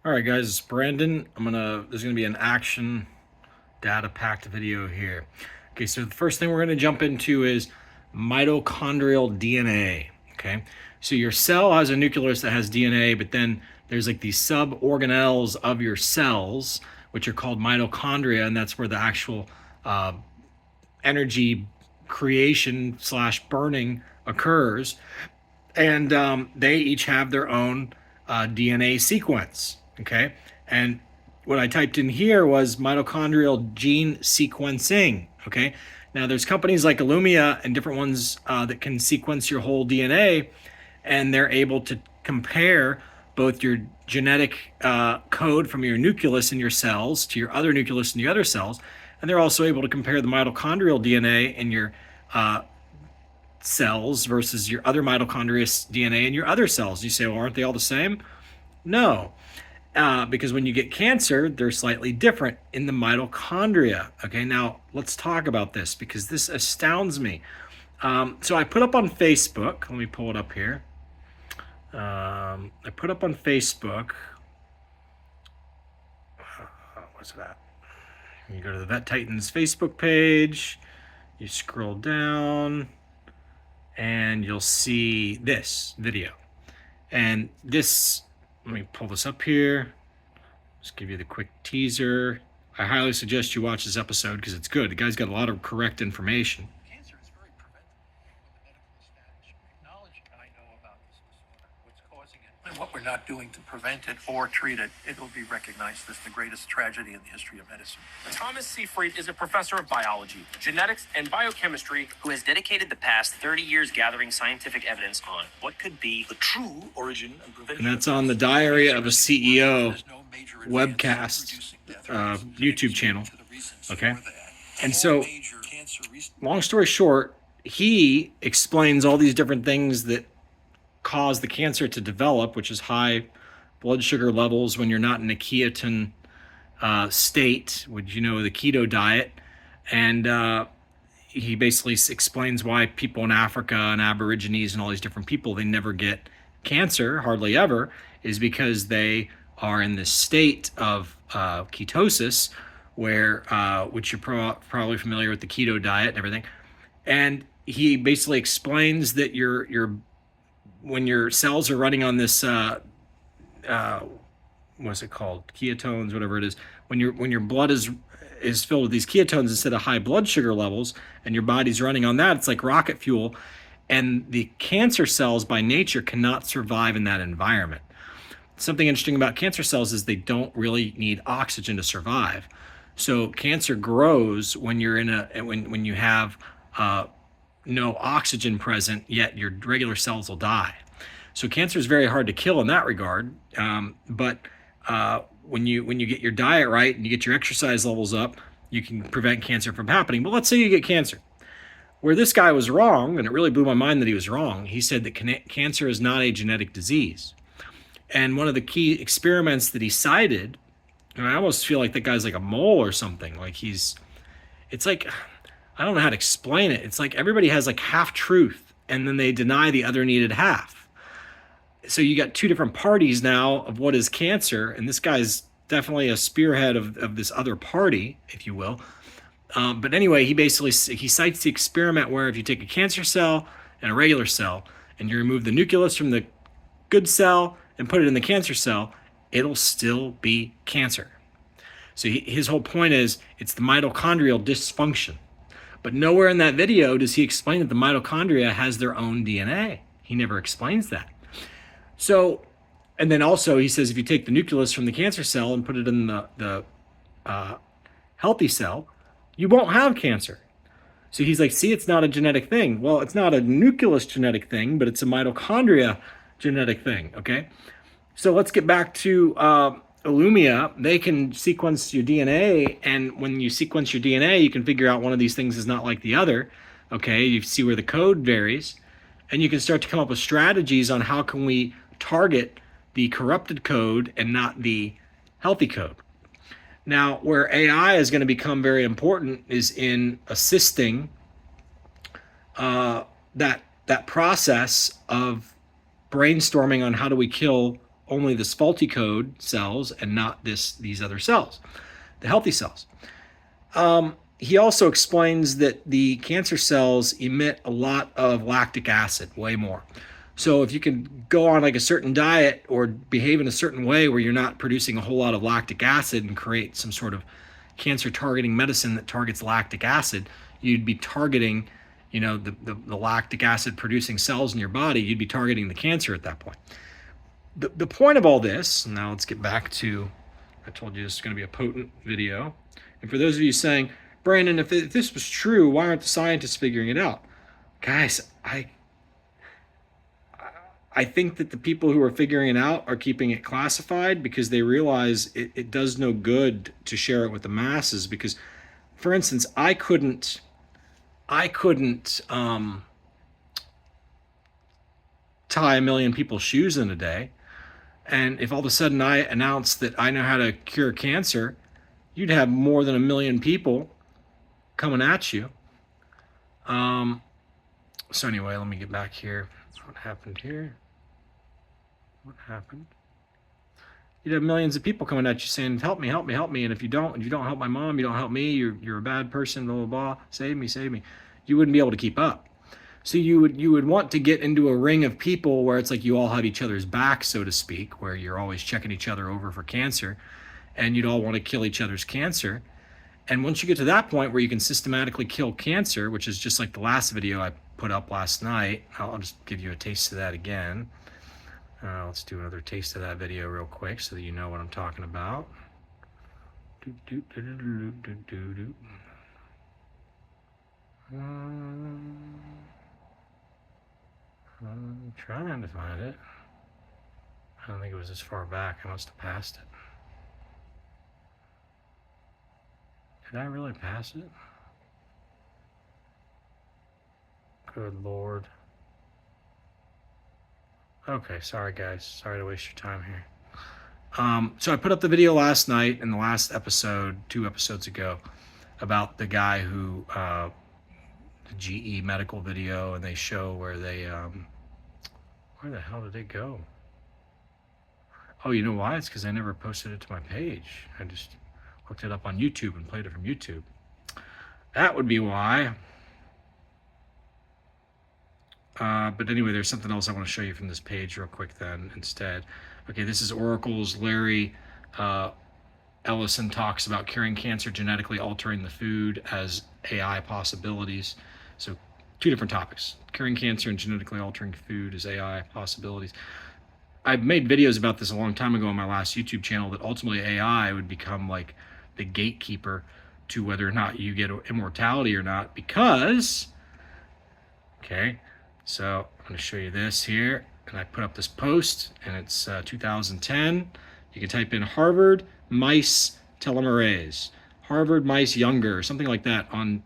All right, guys, it's Brandon. There's gonna be an action data-packed video here. Okay, so the first thing we're gonna jump into is mitochondrial DNA. Okay, so your cell has a nucleus that has DNA, but then there's like these sub-organelles of your cells, which are called mitochondria, and that's where the actual uh, energy creation slash burning occurs. And they each have their own DNA sequence. Okay, and what I typed in here was mitochondrial gene sequencing. Okay, now there's companies like Illumia and different ones that can sequence your whole DNA, and they're able to compare both your genetic code from your nucleus in your cells to your other nucleus in your other cells, and they're also able to compare the mitochondrial DNA in your cells versus your other mitochondrial DNA in your other cells. You say, well, aren't they all the same? No, because when you get cancer, they're slightly different in the mitochondria. Okay, now let's talk about this because this astounds me. So I put up on Facebook, let me pull it up here. I put up on Facebook, what's that? You go to the Vet Titans Facebook page, you scroll down, and you'll see this video. And this, let me pull this up here. Just give you the quick teaser. I highly suggest you watch this episode because it's good. The guy's got a lot of correct information. Cancer is very preventable with the medical establishment. Acknowledge I know about this disorder, what's causing it, and what we're not doing to prevent it or treat it. It will be recognized as the greatest tragedy in the history of medicine. Thomas Seyfried is a professor of biology, genetics, and biochemistry who has dedicated the past 30 years gathering scientific evidence on what could be the true origin and prevention. And that's on the Diary of a CEO webcast YouTube channel. Okay. And so, long story short, he explains all these different things that cause the cancer to develop, which is high blood sugar levels when you're not in a ketone state, which the keto diet. And he basically explains why people in Africa and Aborigines and all these different people, they never get cancer, hardly ever, is because they are in this state of ketosis, where which you're probably familiar with the keto diet and everything. And he basically explains that when your cells are running on this what's it called, ketones, whatever it is, when your blood is filled with these ketones instead of high blood sugar levels, and your body's running on that, it's like rocket fuel. And the cancer cells by nature cannot survive in that environment. Something interesting about cancer cells is they don't really need oxygen to survive. So cancer grows when you're when you have no oxygen present, yet your regular cells will die. So cancer is very hard to kill in that regard. But when you get your diet right and you get your exercise levels up, you can prevent cancer from happening. But let's say you get cancer. Where this guy was wrong, and it really blew my mind that he was wrong, he said that cancer is not a genetic disease. And one of the key experiments that he cited, and I almost feel like that guy's like a mole or something. It's like, I don't know how to explain it. It's like everybody has like half truth, and then they deny the other needed half. So you got two different parties now of what is cancer, and this guy's definitely a spearhead of this other party, if you will. But anyway, he cites the experiment where if you take a cancer cell and a regular cell, and you remove the nucleus from the good cell and put it in the cancer cell, it'll still be cancer. So his whole point is it's the mitochondrial dysfunction. But nowhere in that video does he explain that the mitochondria has their own DNA. He never explains that. So, and then also he says if you take the nucleus from the cancer cell and put it in the healthy cell, you won't have cancer. So he's like, see, it's not a genetic thing. Well, it's not a nucleus genetic thing, but it's a mitochondria genetic thing, okay? So let's get back to Illumia. They can sequence your DNA, and when you sequence your DNA, you can figure out one of these things is not like the other, okay? You see where the code varies, and you can start to come up with strategies on how can we target the corrupted code and not the healthy code. Now, where AI is going to become very important is in assisting that process of brainstorming on how do we kill only this faulty code cells and not these other cells, the healthy cells. He also explains that the cancer cells emit a lot of lactic acid, way more. So if you can go on like a certain diet or behave in a certain way where you're not producing a whole lot of lactic acid and create some sort of cancer targeting medicine that targets lactic acid, you'd be targeting, the lactic acid producing cells in your body. You'd be targeting the cancer at that point. The point of all this, now let's get back to, I told you this is going to be a potent video. And for those of you saying, Brandon, if this was true, why aren't the scientists figuring it out? Guys, I think that the people who are figuring it out are keeping it classified because they realize it does no good to share it with the masses. Because, for instance, I couldn't tie 1 million people's shoes in a day. And if all of a sudden I announced that I know how to cure cancer, you'd have more than 1 million people coming at you. So anyway, let me get back here. What happened here? What happened? You'd have millions of people coming at you saying, help me, help me, help me. And if you don't help my mom, you don't help me, you're a bad person, blah, blah, blah, save me, save me. You wouldn't be able to keep up. So you would want to get into a ring of people where it's like you all have each other's back, so to speak, where you're always checking each other over for cancer, and you'd all want to kill each other's cancer. And once you get to that point where you can systematically kill cancer, which is just like the last video I put up last night, I'll just give you a taste of that again. Let's do another taste of that video real quick so that you know what I'm talking about. I'm trying to find it. I don't think it was this far back. I must have passed it. Did I really pass it? Good Lord. Okay, sorry guys. Sorry to waste your time here. So I put up the video last night in the last episode, 2 episodes ago, about the guy who, the GE medical video, and they show where they, where the hell did it go? Oh, you know why? It's because I never posted it to my page. I just looked it up on YouTube and played it from YouTube. That would be why. But anyway, there's something else I want to show you from this page real quick then instead. Okay, this is Oracle's Larry Ellison talks about curing cancer, genetically altering the food as AI possibilities. So 2 different topics, curing cancer and genetically altering food as AI possibilities. I've made videos about this a long time ago on my last YouTube channel, that ultimately AI would become like the gatekeeper to whether or not you get immortality or not, because, okay, so I'm going to show you this here, and I put up this post, and it's 2010. You can type in Harvard mice telomerase, Harvard mice younger, or something like that on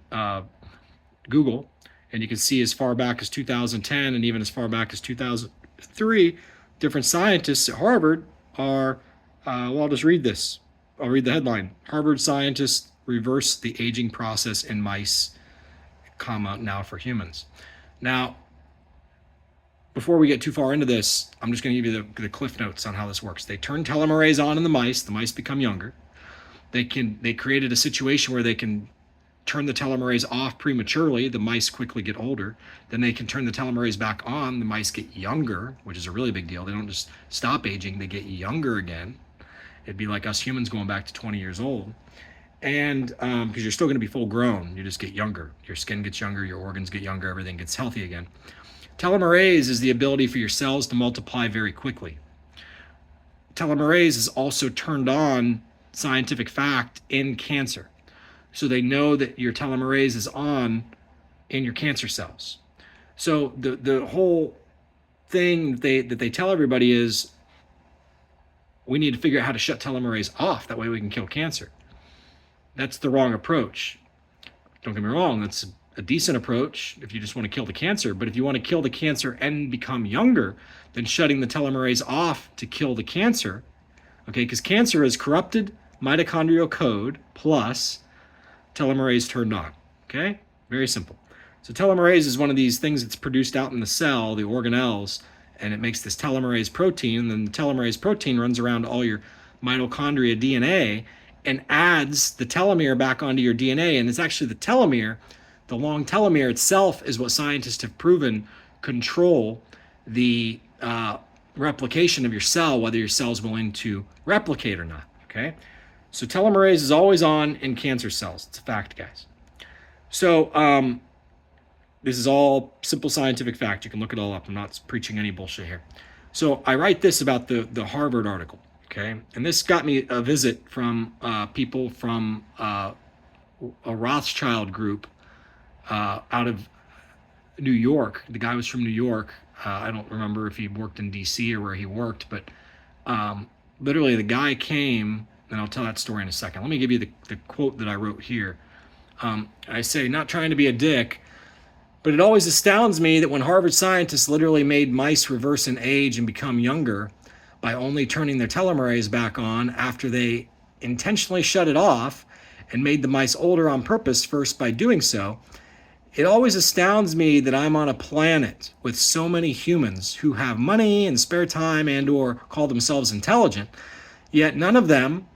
Google, and you can see as far back as 2010 and even as far back as 2003, different scientists at Harvard are, well, I'll just read this. I'll read the headline. Harvard scientists reverse the aging process in mice, comma, now for humans. Now, before we get too far into this, I'm just going to give you the cliff notes on how this works. They turn telomerase on in the mice become younger. They created a situation where they can turn the telomerase off prematurely, the mice quickly get older. Then they can turn the telomerase back on, the mice get younger, which is a really big deal. They don't just stop aging, they get younger again. It'd be like us humans going back to 20 years old. And because you're still going to be full grown, you just get younger. Your skin gets younger, your organs get younger, everything gets healthy again. Telomerase is the ability for your cells to multiply very quickly. Telomerase is also turned on, scientific fact, in cancer. So they know that your telomerase is on in your cancer cells. So the whole thing that they tell everybody is, we need to figure out how to shut telomerase off. That way we can kill cancer. That's the wrong approach. Don't get me wrong, that's a decent approach if you just want to kill the cancer. But if you want to kill the cancer and become younger, then shutting the telomerase off to kill the cancer, okay, because cancer is corrupted mitochondrial code plus telomerase turned on, okay? Very simple. So telomerase is one of these things that's produced out in the cell, the organelles, and it makes this telomerase protein, and then the telomerase protein runs around all your mitochondria DNA and adds the telomere back onto your DNA. And it's actually the telomere, the long telomere itself, is what scientists have proven control the replication of your cell, whether your cell is willing to replicate or not. Okay, so telomerase is always on in cancer cells. It's a fact, guys. So this is all simple scientific fact. You can look it all up. I'm not preaching any bullshit here. So I write this about the Harvard article, okay? And this got me a visit from people from a Rothschild group out of New York. The guy was from New York. I don't remember if he worked in D.C. or where he worked, but literally the guy came, and I'll tell that story in a second. Let me give you the quote that I wrote here. I say, not trying to be a dick, but it always astounds me that when Harvard scientists literally made mice reverse in age and become younger by only turning their telomerase back on after they intentionally shut it off and made the mice older on purpose first by doing so, it always astounds me that I'm on a planet with so many humans who have money and spare time and or call themselves intelligent, yet none of them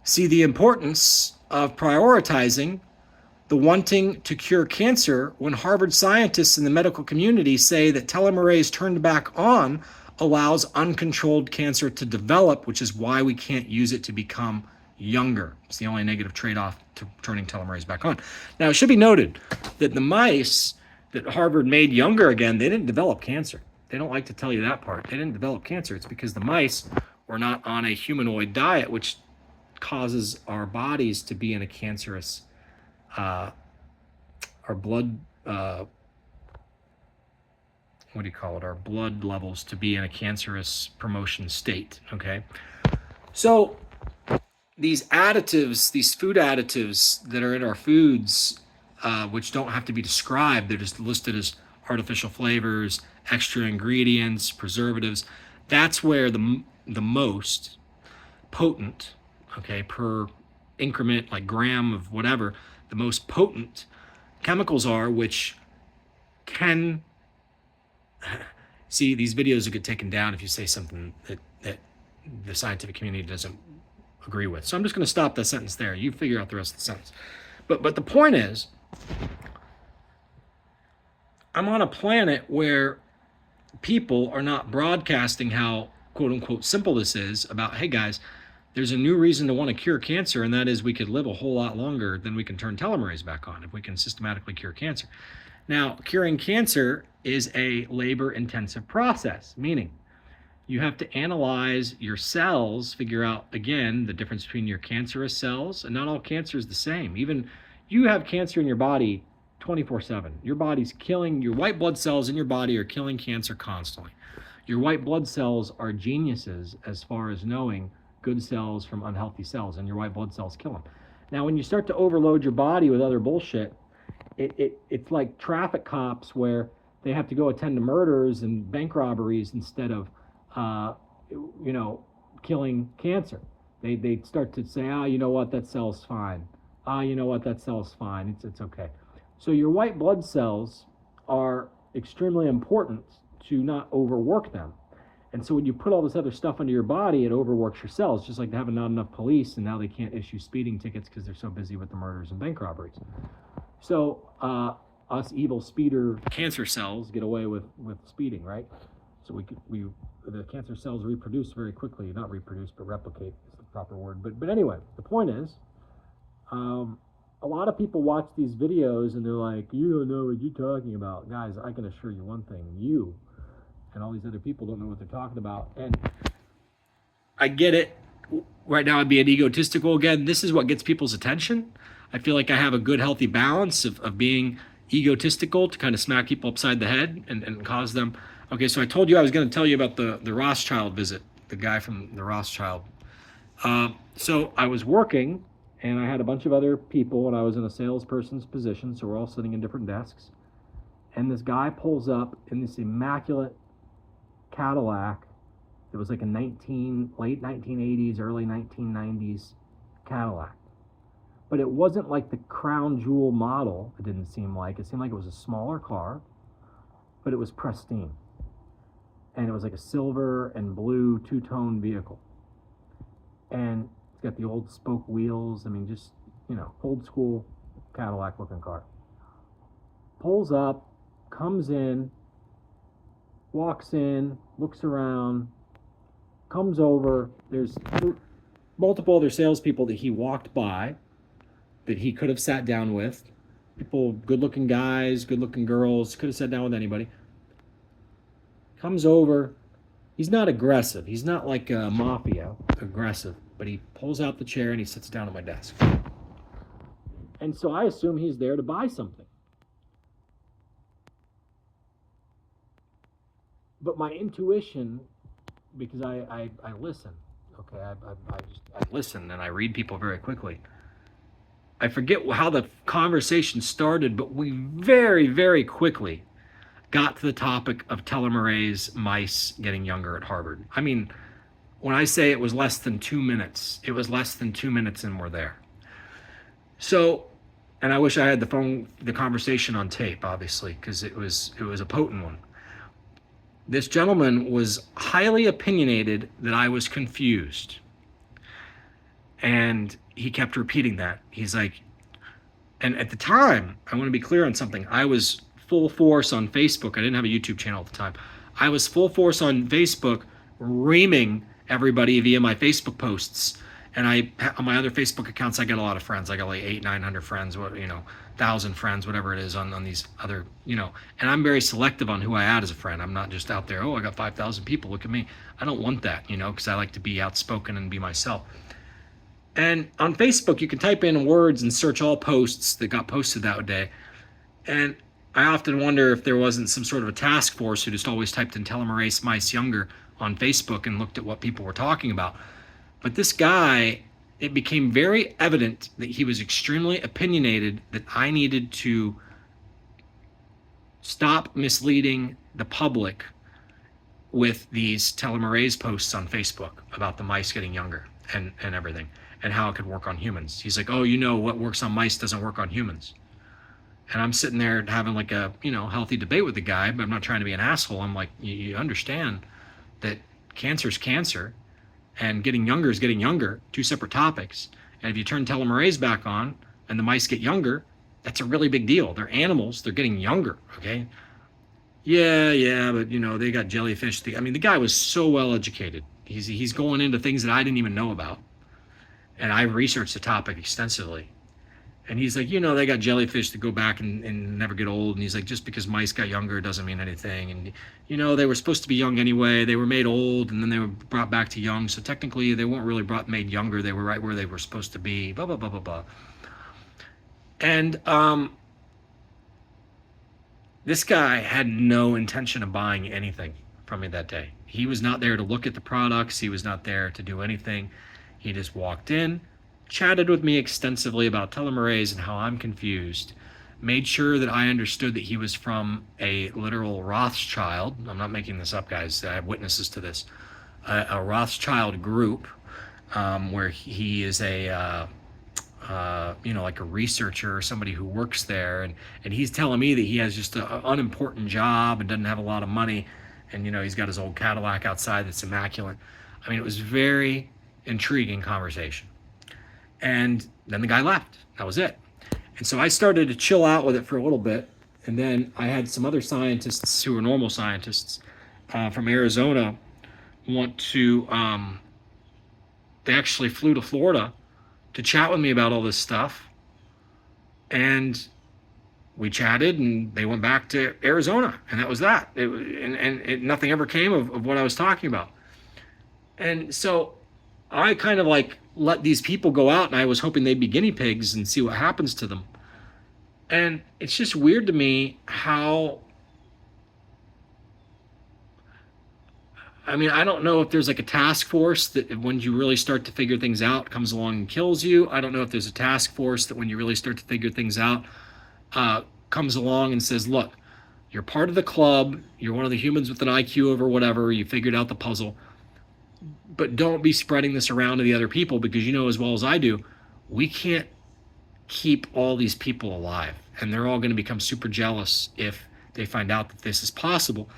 see the importance of prioritizing the wanting to cure cancer when Harvard scientists in the medical community say that telomerase turned back on allows uncontrolled cancer to develop, which is why we can't use it to become younger. It's the only negative trade-off to turning telomerase back on. Now, it should be noted that the mice that Harvard made younger again, they didn't develop cancer. They don't like to tell you that part. They didn't develop cancer. It's because the mice were not on a humanoid diet, which causes our bodies to be in a cancerous our blood, what do you call it? Our blood levels to be in a cancerous promotion state. Okay. So these additives, these food additives that are in our foods, which don't have to be described, they're just listed as artificial flavors, extra ingredients, preservatives. That's where the most potent, okay, per increment, like gram of whatever, the most potent chemicals are, which can see these videos will get taken down if you say something that the scientific community doesn't agree with. So I'm just going to stop that sentence there. You figure out the rest of the sentence. But the point is, I'm on a planet where people are not broadcasting how quote unquote simple this is about, hey guys, there's a new reason to want to cure cancer, and that is we could live a whole lot longer than we can turn telomerase back on if we can systematically cure cancer. Now, curing cancer is a labor-intensive process, meaning you have to analyze your cells, figure out, again, the difference between your cancerous cells, and not all cancer is the same. Even you have cancer in your body 24/7. Your body's killing, your white blood cells in your body are killing cancer constantly. Your white blood cells are geniuses as far as knowing good cells from unhealthy cells, and your white blood cells kill them. Now, when you start to overload your body with other bullshit, it's like traffic cops where they have to go attend to murders and bank robberies instead of, killing cancer. They start to say, you know what, that cell's fine. You know what, that cell's fine. It's okay. So your white blood cells are extremely important to not overwork them. And so when you put all this other stuff into your body, it overworks your cells, just like they have not enough police, and now they can't issue speeding tickets because they're so busy with the murders and bank robberies. So us evil speeder cancer cells get away with speeding, right? So the cancer cells reproduce very quickly, not reproduce, but replicate is the proper word. But anyway, the point is, a lot of people watch these videos and they're like, you don't know what you're talking about. Guys, I can assure you one thing, you and all these other people don't know what they're talking about. And I get it. Right now I'd be an egotistical again. This is what gets people's attention. I feel like I have a good, healthy balance of being egotistical to kind of smack people upside the head and cause them. Okay, so I told you I was going to tell you about the Rothschild visit, the guy from the Rothschild. So I was working, and I had a bunch of other people, and I was in a salesperson's position, so we're all sitting in different desks. And this guy pulls up in this immaculate Cadillac. It was like a late 1980s, early 1990s Cadillac. But it wasn't like the crown jewel model, it didn't seem like. It seemed like it was a smaller car, but it was pristine. and it was like a silver and blue two-tone vehicle. And it's got the old spoke wheels. I mean, just, old school Cadillac looking car. Pulls up, comes in, walks in, looks around, comes over. There's multiple other salespeople that he walked by that he could have sat down with. People, good looking guys, good looking girls, could have sat down with anybody. Comes over. He's not aggressive. He's not like a mafia aggressive, but he pulls out the chair and he sits down at my desk. And so I assume he's there to buy something. But my intuition, because I listen, okay, I listen and I read people very quickly. I forget how the conversation started, but we very, very quickly got to the topic of telomerase mice getting younger at Harvard. I mean, when I say it was less than 2 minutes, it was less than 2 minutes and we're there. So, and I wish I had the conversation on tape, obviously, because it was a potent one. This gentleman was highly opinionated that I was confused. And he kept repeating that. He's like, and at the time, I want to be clear on something. I was full force on Facebook. I didn't have a YouTube channel at the time. I was full force on Facebook, reaming everybody via my Facebook posts. And on my other Facebook accounts, I got a lot of friends. I got like 800-900 friends, 1,000 friends, whatever it is on these other, and I'm very selective on who I add as a friend. I'm not just out there, I got 5,000 people, look at me. I don't want that, because I like to be outspoken and be myself. And on Facebook, you can type in words and search all posts that got posted that day. And I often wonder if there wasn't some sort of a task force who just always typed in telomerase mice younger on Facebook and looked at what people were talking about. But this guy, it became very evident that he was extremely opinionated, that I needed to stop misleading the public with these telomerase posts on Facebook about the mice getting younger and everything, and how it could work on humans. He's like, what works on mice doesn't work on humans. And I'm sitting there having like a, healthy debate with the guy, but I'm not trying to be an asshole. I'm like, you understand that cancer's cancer and getting younger is getting younger, two separate topics. And if you turn telomerase back on and the mice get younger, that's a really big deal. They're animals, they're getting younger, okay? Yeah, but they got jellyfish. The guy was so well educated. He's going into things that I didn't even know about. And I researched the topic extensively. And he's like, they got jellyfish that go back and never get old. And he's like, just because mice got younger doesn't mean anything. And, they were supposed to be young anyway. They were made old and then they were brought back to young. So technically they weren't really made younger. They were right where they were supposed to be, blah, blah, blah, blah, blah. And this guy had no intention of buying anything from me that day. He was not there to look at the products. He was not there to do anything. He just walked in, chatted with me extensively about telomerase and how I'm confused, made sure that I understood that he was from a literal Rothschild. I'm not making this up, guys. I have witnesses to this. A Rothschild group where he is like a researcher or somebody who works there. And he's telling me that he has just an unimportant job and doesn't have a lot of money. And, he's got his old Cadillac outside that's immaculate. It was very intriguing conversation. And then the guy left. That was it. And so I started to chill out with it for a little bit. And then I had some other scientists who are normal scientists from Arizona want to, they actually flew to Florida to chat with me about all this stuff. And we chatted and they went back to Arizona. And that was that. Nothing ever came of what I was talking about. And so I kind of let these people go out, and I was hoping they'd be guinea pigs and see what happens to them. And it's just weird to me how, I don't know if there's a task force that when you really start to figure things out comes along and kills you. I don't know if there's a task force that when you really start to figure things out comes along and says, look, you're part of the club, you're one of the humans with an IQ over whatever, you figured out the puzzle, but don't be spreading this around to the other people, because as well as I do, we can't keep all these people alive, and they're all going to become super jealous if they find out that this is possible.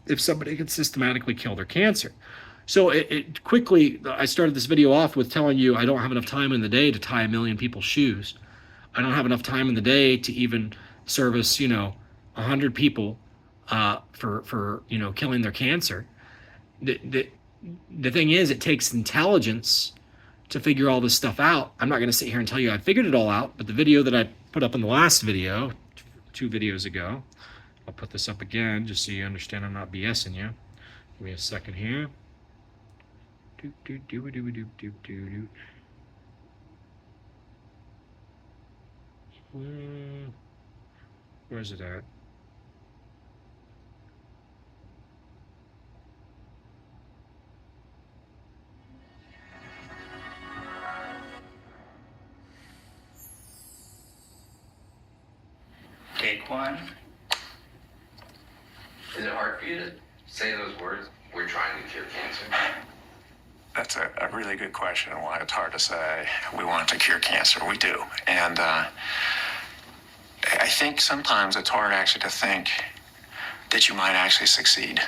if somebody could systematically kill their cancer. So it quickly, I started this video off with telling you I don't have enough time in the day to tie 1,000,000 people's shoes. I don't have enough time in the day to even service, 100 people for killing their cancer. The thing is, it takes intelligence to figure all this stuff out. I'm not going to sit here and tell you I figured it all out, but the video that I put up in the last video, 2 videos ago, I'll put this up again just so you understand I'm not BSing you. Give me a second here. Where's it at? Take one. Is it hard for you to say those words? We're trying to cure cancer. That's a really good question. Why it's hard to say we want to cure cancer. We do. And I think sometimes it's hard actually to think that you might actually succeed.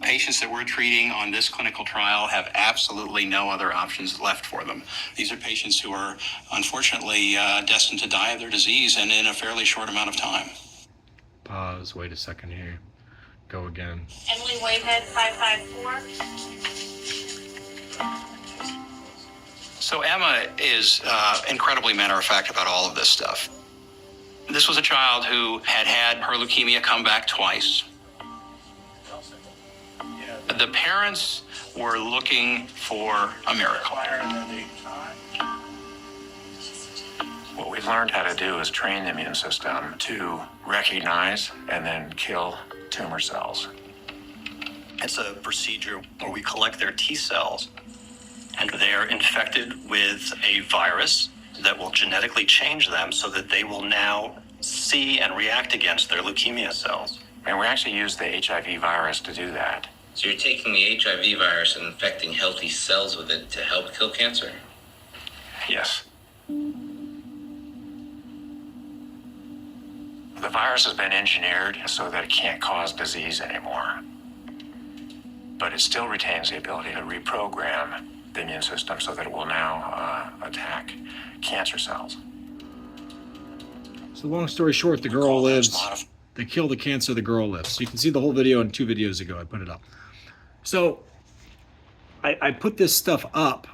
Patients that we're treating on this clinical trial have absolutely no other options left for them. These are patients who are unfortunately destined to die of their disease and in a fairly short amount of time. Pause, wait a second here. Go again. Emily Whitehead, 554. So Emma is incredibly matter of fact about all of this stuff. This was a child who had had her leukemia come back twice. The parents were looking for a miracle. What we've learned how to do is train the immune system to recognize and then kill tumor cells. It's a procedure where we collect their T cells, and they're infected with a virus that will genetically change them so that they will now see and react against their leukemia cells. And we actually use the HIV virus to do that. So you're taking the HIV virus and infecting healthy cells with it to help kill cancer? Yes. The virus has been engineered so that it can't cause disease anymore. But it still retains the ability to reprogram the immune system so that it will now attack cancer cells. So long story short, the girl lives. They kill the cancer, the girl lives. So you can see the whole video in 2 videos ago. I put it up. So I put this stuff up.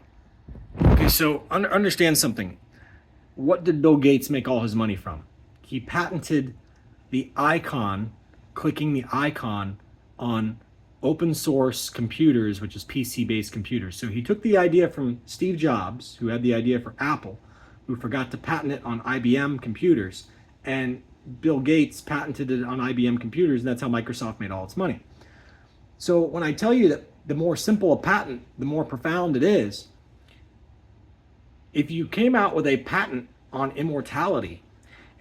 Okay, so understand something. What did Bill Gates make all his money from? He patented the icon, clicking the icon on open source computers, which is PC-based computers. So he took the idea from Steve Jobs, who had the idea for Apple, who forgot to patent it on IBM computers, and Bill Gates patented it on IBM computers, and that's how Microsoft made all its money. So when I tell you that the more simple a patent, the more profound it is, if you came out with a patent on immortality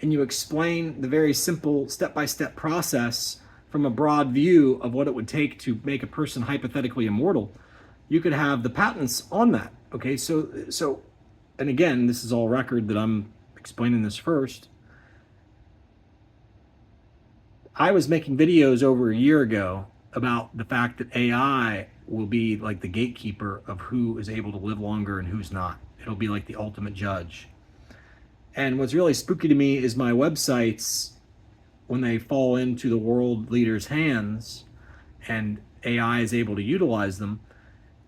and you explain the very simple step-by-step process from a broad view of what it would take to make a person hypothetically immortal, you could have the patents on that. Okay, so and again, this is all record that I'm explaining this first. I was making videos over a year ago about the fact that AI will be like the gatekeeper of who is able to live longer and who's not. It'll be like the ultimate judge. And what's really spooky to me is my websites, when they fall into the world leaders' hands and AI is able to utilize them,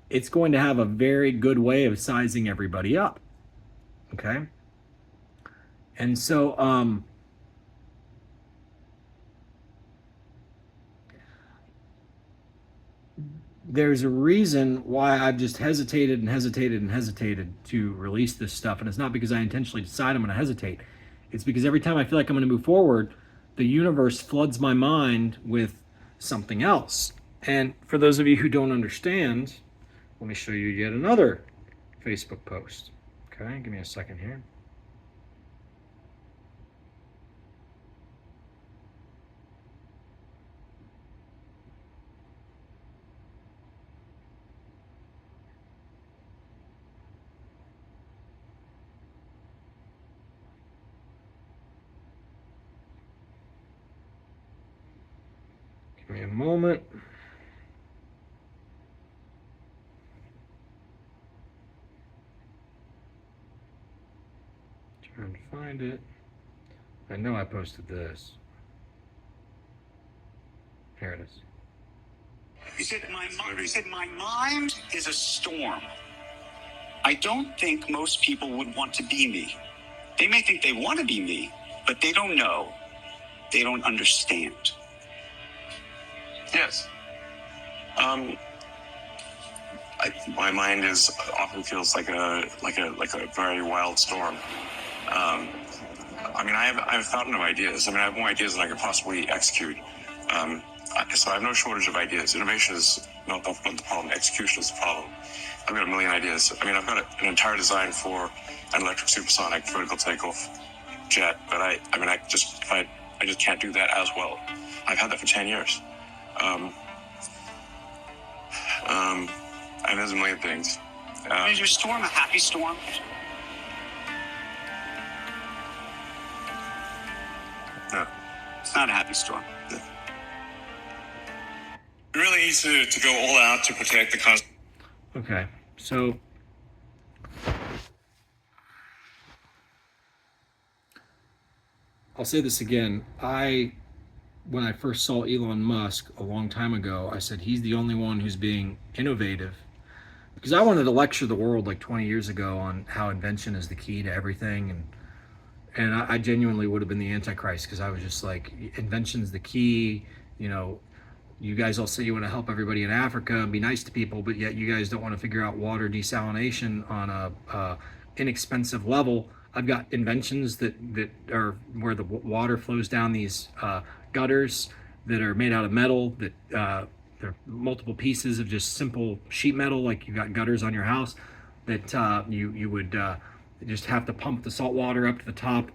it's going to have a very good way of sizing everybody up. Okay? And so, there's a reason why I've just hesitated to release this stuff. And it's not because I intentionally decide I'm going to hesitate. It's because every time I feel like I'm going to move forward, the universe floods my mind with something else. And for those of you who don't understand, let me show you yet another Facebook post. Okay, give me a second here. a moment. Trying to find it. I know I posted this. Here it is. He said, my mind is a storm. I don't think most people would want to be me. They may think they want to be me, but they don't know. They don't understand. Yes. My mind is often feels like a very wild storm. I mean, I have a fountain of ideas. I mean, I have more ideas than I could possibly execute. So I have no shortage of ideas. Innovation is not the problem. Execution is the problem. I've got a million ideas. I mean, I've got an entire design for an electric supersonic vertical takeoff jet, but I just can't do that as well. I've had that for 10 years. And there's a million things. Is your storm a happy storm? No. It's not a happy storm. No. It really needs to go all out to protect the cause. Okay, so I'll say this again. When I first saw Elon Musk a long time ago, I said he's the only one who's being innovative, because I wanted to lecture the world like 20 years ago on how invention is the key to everything, and I genuinely would have been the Antichrist, because I was just like, invention's the key. You know, you guys all say you want to help everybody in Africa and be nice to people, but yet you guys don't want to figure out water desalination on a inexpensive level. I've got inventions that are where the water flows down these gutters that are made out of metal, that they're multiple pieces of just simple sheet metal, like you got gutters on your house, that you would just have to pump the salt water up to the top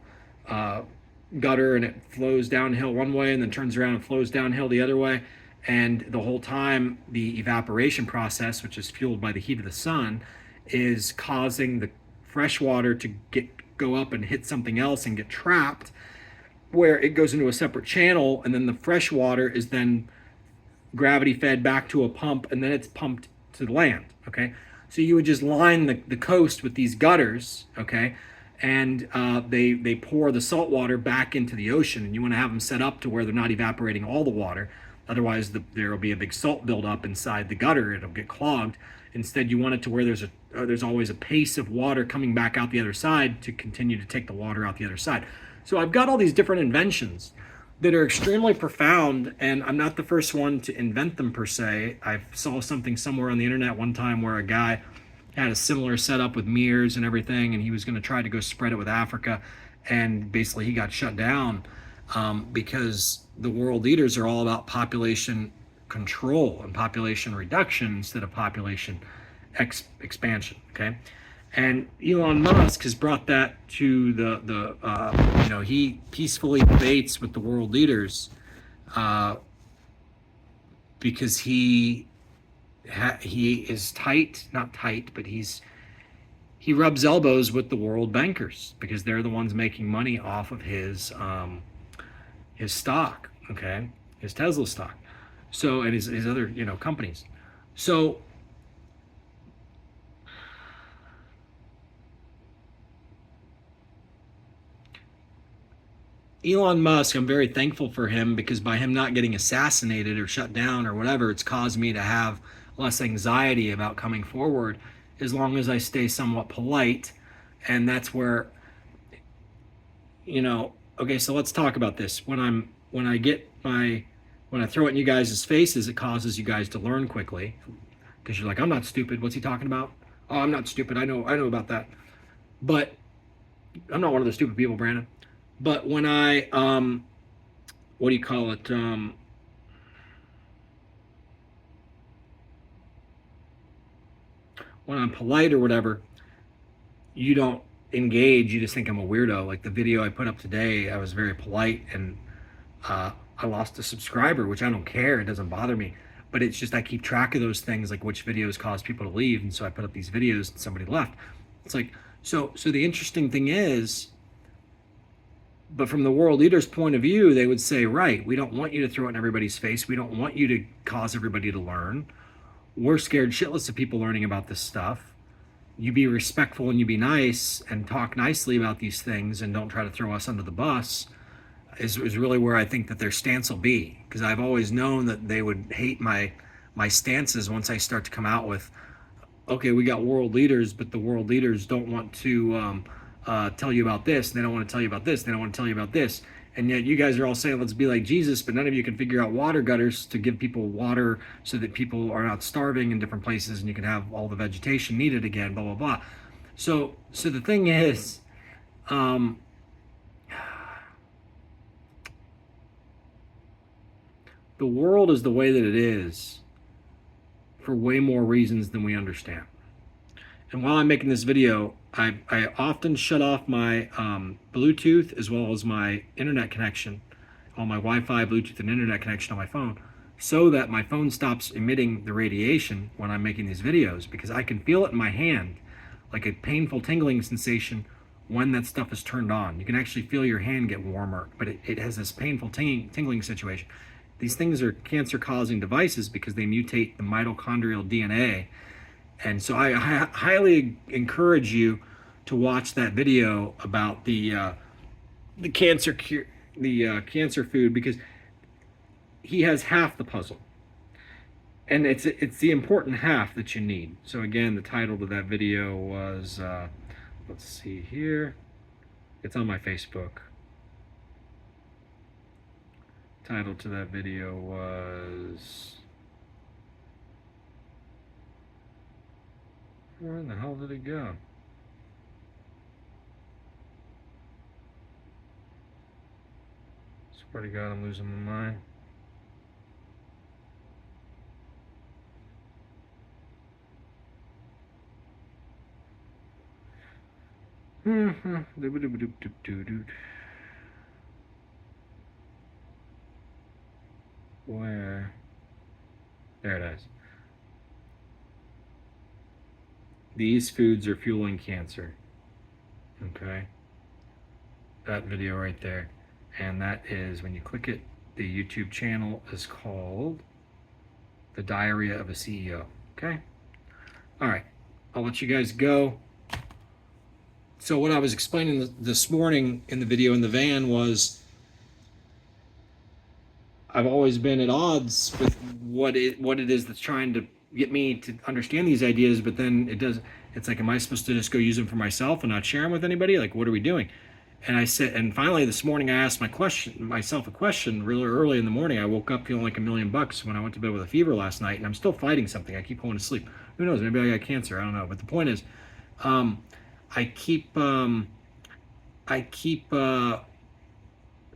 gutter, and it flows downhill one way and then turns around and flows downhill the other way. And the whole time, the evaporation process, which is fueled by the heat of the sun, is causing the fresh water to go up and hit something else and get trapped, where it goes into a separate channel, and then the fresh water is then gravity fed back to a pump, and then it's pumped to the land. Okay, so you would just line the coast with these gutters, okay, and they pour the salt water back into the ocean, and you want to have them set up to where they're not evaporating all the water. Otherwise, there will be a big salt buildup inside the gutter. It'll get clogged. Instead, you want it to where there's always a pace of water coming back out the other side to continue to take the water out the other side. So I've got all these different inventions that are extremely profound, and I'm not the first one to invent them per se. I saw something somewhere on the internet one time where a guy had a similar setup with mirrors and everything, and he was going to try to go spread it with Africa, and basically he got shut down because the world leaders are all about population control and population reduction instead of population expansion. Okay, and Elon Musk has brought that to the he peacefully debates with the world leaders because he is not tight, but he rubs elbows with the world bankers because they're the ones making money off of his stock, okay, his Tesla stock, so, and his other companies. So Elon Musk, I'm very thankful for him, because by him not getting assassinated or shut down or whatever, it's caused me to have less anxiety about coming forward, as long as I stay somewhat polite. And that's where, okay, so let's talk about this. When I throw it in you guys' faces, it causes you guys to learn quickly, because you're like, I'm not stupid. What's he talking about? Oh, I'm not stupid. I know about that. But I'm not one of the stupid people, Brandon. But when I, what do you call it? When I'm polite or whatever, you don't engage. You just think I'm a weirdo. Like the video I put up today, I was very polite, and I lost a subscriber, which I don't care. It doesn't bother me. But it's just I keep track of those things, like which videos cause people to leave. And so I put up these videos and somebody left. It's like, so the interesting thing is, But from the world leaders' point of view, they would say, right, we don't want you to throw it in everybody's face. We don't want you to cause everybody to learn. We're scared shitless of people learning about this stuff. You be respectful and you be nice and talk nicely about these things and don't try to throw us under the bus is really where I think that their stance will be. Because I've always known that they would hate my stances once I start to come out with, okay, we got world leaders, but the world leaders don't want to tell you about this, and they don't want to tell you about this, they don't want to tell you about this. And yet you guys are all saying, let's be like Jesus, but none of you can figure out water gutters to give people water so that people are not starving in different places and you can have all the vegetation needed again, blah, blah, blah. So the thing is, the world is the way that it is for way more reasons than we understand. And while I'm making this video, I often shut off my Bluetooth as well as my internet connection, all my Wi-Fi, Bluetooth, and internet connection on my phone, so that my phone stops emitting the radiation when I'm making these videos, because I can feel it in my hand, like a painful tingling sensation when that stuff is turned on. You can actually feel your hand get warmer, but it has this painful tingling situation. These things are cancer-causing devices because they mutate the mitochondrial DNA. And so I highly encourage you to watch that video about the cancer cure, the cancer food, because he has half the puzzle, and it's the important half that you need. So again, the title to that video was let's see here, it's on my Facebook. Title to that video was, where in the hell did it go? Swear to God, I'm losing my mind. Where? There it is. These foods are fueling cancer. Okay? That video right there. And that is, when you click it, the YouTube channel is called The Diarrhea of a CEO. Okay? All right. I'll let you guys go. So what I was explaining this morning in the video in the van was, I've always been at odds with what it is that's trying to get me to understand these ideas, but then it's like, am I supposed to just go use them for myself and not share them with anybody? Like, what are we doing? And I said, and finally this morning I asked myself a question really early in the morning. I woke up feeling like $1 million when I went to bed with a fever last night, and I'm still fighting something. I keep going to sleep. Who knows? Maybe I got cancer. I don't know. But the point is,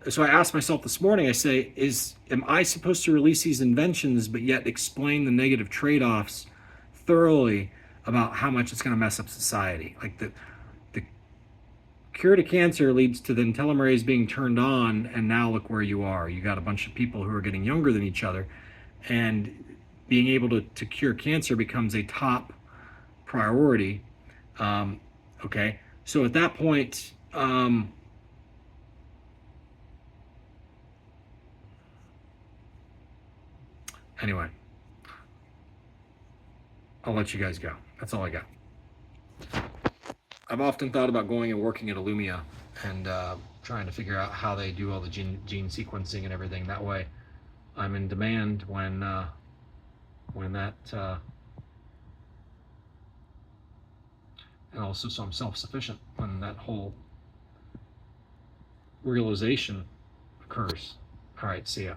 so I asked myself this morning, I say, am I supposed to release these inventions but yet explain the negative trade-offs thoroughly about how much it's going to mess up society? Like the cure to cancer leads to the telomerase being turned on, and now look where you are. You got a bunch of people who are getting younger than each other, and being able to cure cancer becomes a top priority. Okay, so at that point, anyway, I'll let you guys go. That's all I got. I've often thought about going and working at Illumia and trying to figure out how they do all the gene sequencing and everything. That way I'm in demand when that, and also so I'm self-sufficient when that whole realization occurs. All right, see ya.